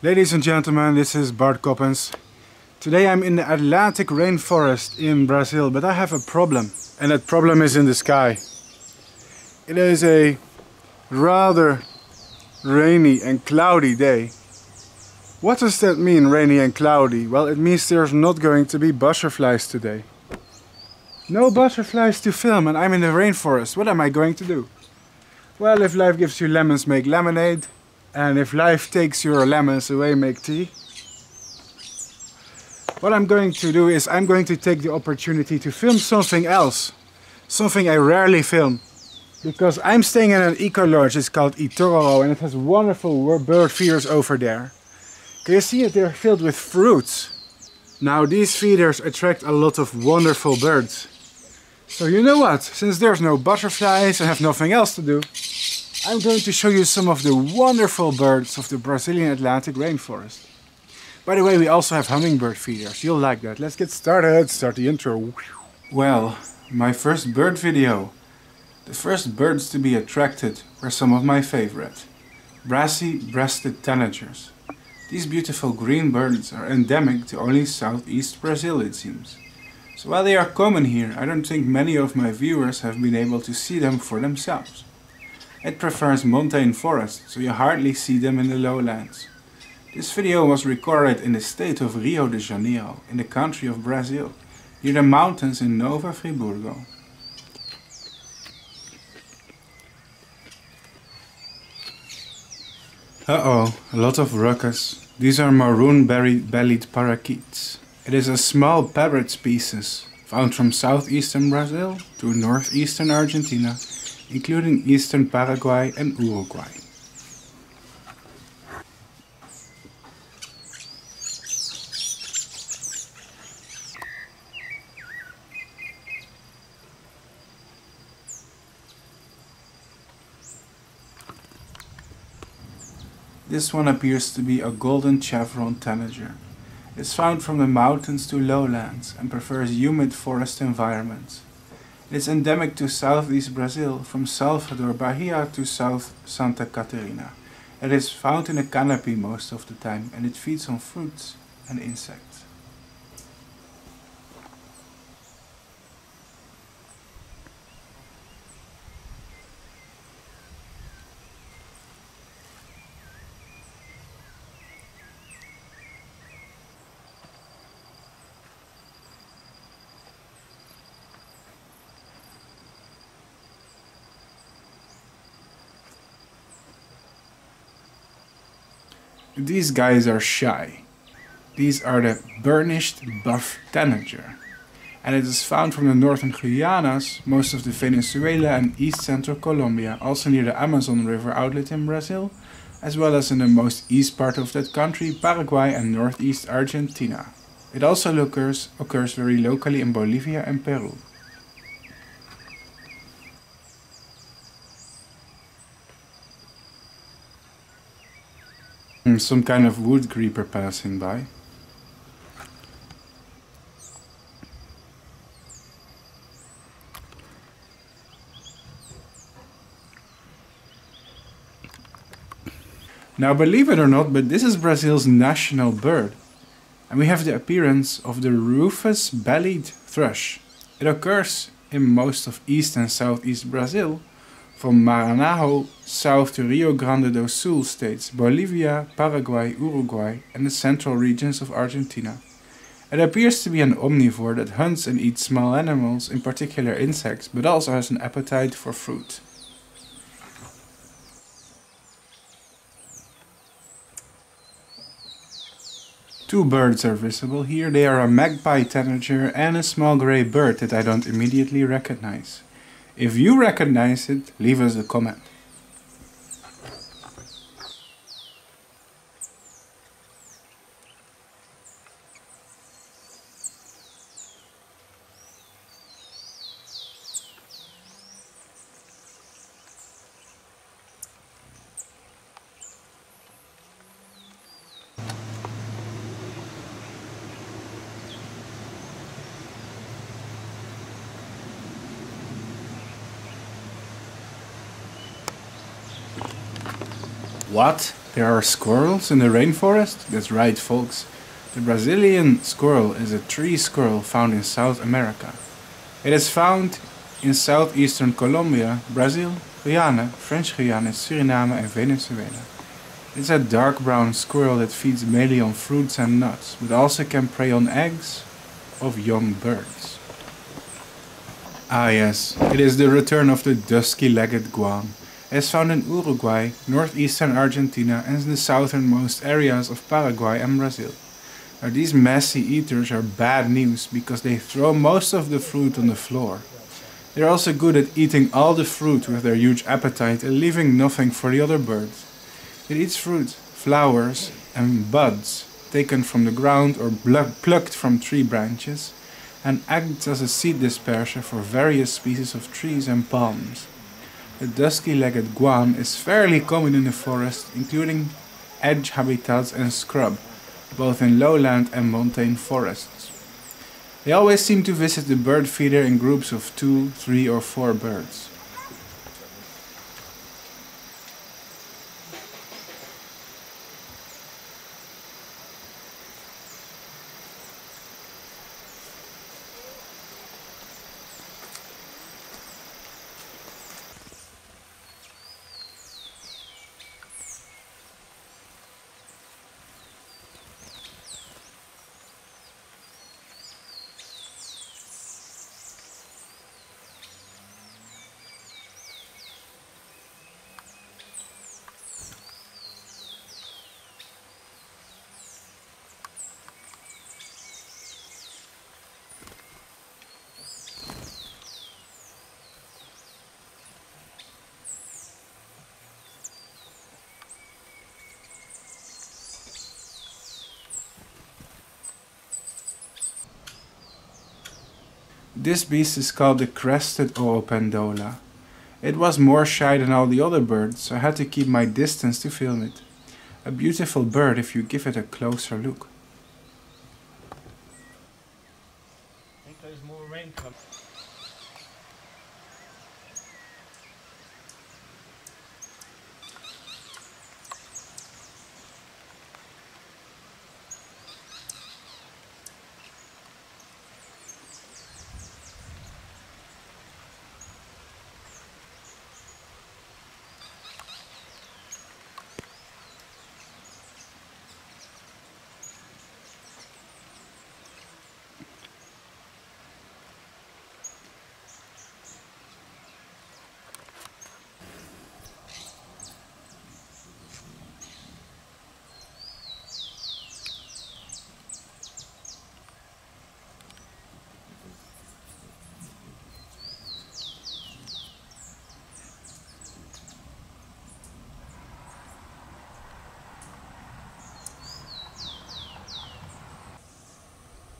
Ladies and gentlemen, this is Bart Coppens. Today I'm in the Atlantic rainforest in Brazil, but I have a problem. And that problem is in the sky. It is a rather rainy and cloudy day. What does that mean, rainy and cloudy? Well, it means there's not going to be butterflies today. No butterflies to film and I'm in the rainforest. What am I going to do? Well, if life gives you lemons, make lemonade. And if life takes your lemons away, make tea. What I'm going to do is I'm going to take the opportunity to film something else. Something I rarely film. Because I'm staying in an eco-lodge, it's called Janeiro, and it has wonderful bird feeders over there. Can you see it? They're filled with fruits. Now these feeders attract a lot of wonderful birds. So you know what? Since there's no butterflies and I have nothing else to do, I'm going to show you some of the wonderful birds of the Brazilian Atlantic rainforest. By the way, we also have hummingbird feeders. You'll like that. Let's get started. Start the intro. Well, my first bird video. The first birds to be attracted were some of my favorite. Brassy breasted tanagers. These beautiful green birds are endemic to only southeast Brazil, it seems. So while they are common here, I don't think many of my viewers have been able to see them for themselves. It prefers montane forests, so you hardly see them in the lowlands. This video was recorded in the state of Rio de Janeiro, in the country of Brazil, near the mountains in Nova Friburgo. Uh-oh, a lot of ruckus. These are maroon-bellied parakeets. It is a small parrot species, found from southeastern Brazil to northeastern Argentina, including eastern Paraguay and Uruguay. This one appears to be a golden-chevroned tanager. It is found from the mountains to lowlands and prefers humid forest environments. It is endemic to southeast Brazil, from Salvador, Bahia to South Santa Catarina. It is found in a canopy most of the time and it feeds on fruits and insects. These guys are shy. These are the burnished-buff tanager. And it is found from the northern Guyanas, most of the Venezuela and east central Colombia, also near the Amazon River outlet in Brazil, as well as in the most east part of that country, Paraguay and northeast Argentina. It also occurs very locally in Bolivia and Peru. Some kind of wood creeper passing by. Now believe it or not, but this is Brazil's national bird. And we have the appearance of the rufous-bellied thrush. It occurs in most of east and southeast Brazil, from Maranhão south to Rio Grande do Sul states, Bolivia, Paraguay, Uruguay and the central regions of Argentina. It appears to be an omnivore that hunts and eats small animals, in particular insects, but also has an appetite for fruit. Two birds are visible here. They are a magpie tanager and a small grey bird that I don't immediately recognize. If you recognize it, leave us a comment. What? There are squirrels in the rainforest? That's right, folks. The Brazilian squirrel is a tree squirrel found in South America. It is found in southeastern Colombia, Brazil, Guyana, French Guiana, Suriname and Venezuela. It is a dark brown squirrel that feeds mainly on fruits and nuts, but also can prey on eggs of young birds. Ah yes, it is the return of the dusky-legged guan. It is found in Uruguay, northeastern Argentina and in the southernmost areas of Paraguay and Brazil. Now these messy eaters are bad news because they throw most of the fruit on the floor. They are also good at eating all the fruit with their huge appetite and leaving nothing for the other birds. It eats fruit, flowers and buds taken from the ground or plucked from tree branches and acts as a seed disperser for various species of trees and palms. The dusky-legged guan is fairly common in the forest, including edge habitats and scrub, both in lowland and montane forests. They always seem to visit the bird feeder in groups of 2, 3 or 4 birds. This beast is called the Crested Oropendola. It was more shy than all the other birds, so I had to keep my distance to film it. A beautiful bird if you give it a closer look. I think there's more rain coming.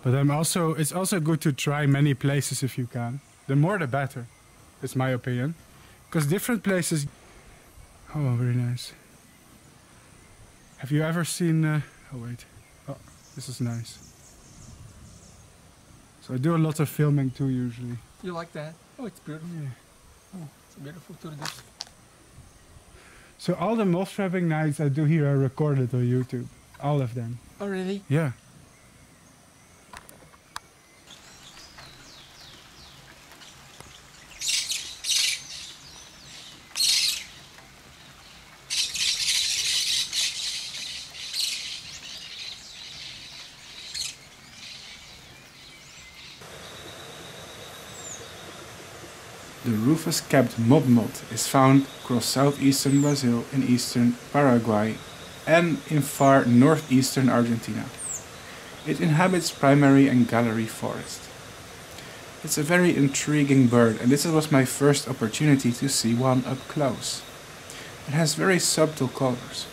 But it's also good to try many places if you can. The more the better, is my opinion. Because different places... Oh, very nice. Have you ever seen... Oh, wait. Oh, this is nice. So I do a lot of filming too, usually. You like that? Oh, it's beautiful. Yeah. Oh, it's a beautiful TURDUS. So all the moth trapping nights I do here are recorded on YouTube. All of them. Oh, really? Yeah. The rufous-capped mobmot is found across southeastern Brazil, in eastern Paraguay and in far northeastern Argentina. It inhabits primary and gallery forest. It's a very intriguing bird and this was my first opportunity to see one up close. It has very subtle colors.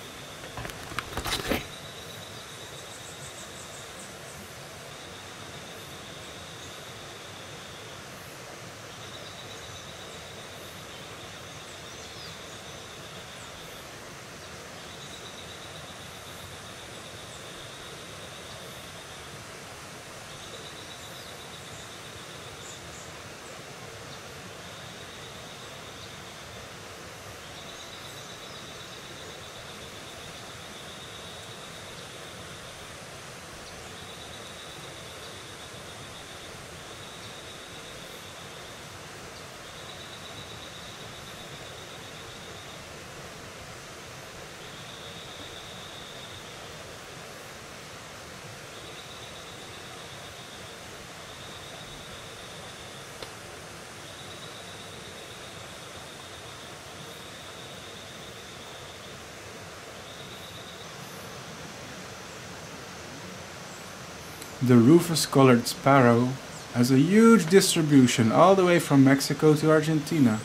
The rufous-colored sparrow has a huge distribution all the way from Mexico to Argentina.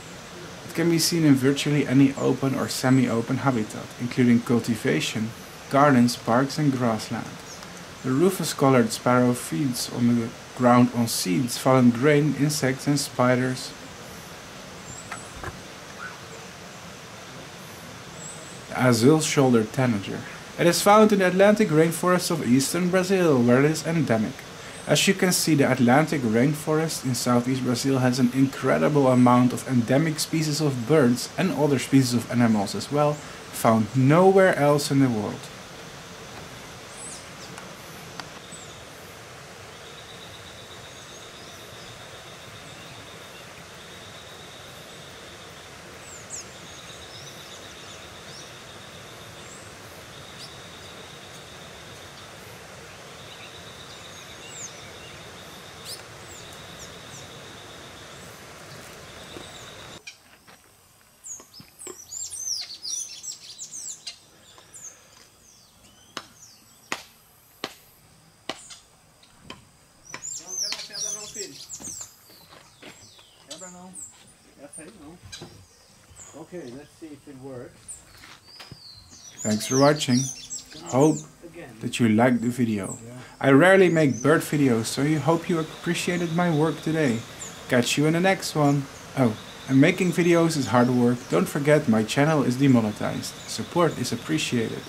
It can be seen in virtually any open or semi-open habitat, including cultivation, gardens, parks and grassland. The rufous-colored sparrow feeds on the ground on seeds, fallen grain, insects and spiders. The azure-shouldered tanager. It is found in the Atlantic rainforests of eastern Brazil, where it is endemic. As you can see, the Atlantic rainforest in southeast Brazil has an incredible amount of endemic species of birds and other species of animals as well, found nowhere else in the world. Okay, let's see if it works. Thanks for watching. Hope that you liked the video. I rarely make bird videos, so I hope you appreciated my work today. Catch you in the next one. Oh, and making videos is hard work. Don't forget, my channel is demonetized. Support is appreciated.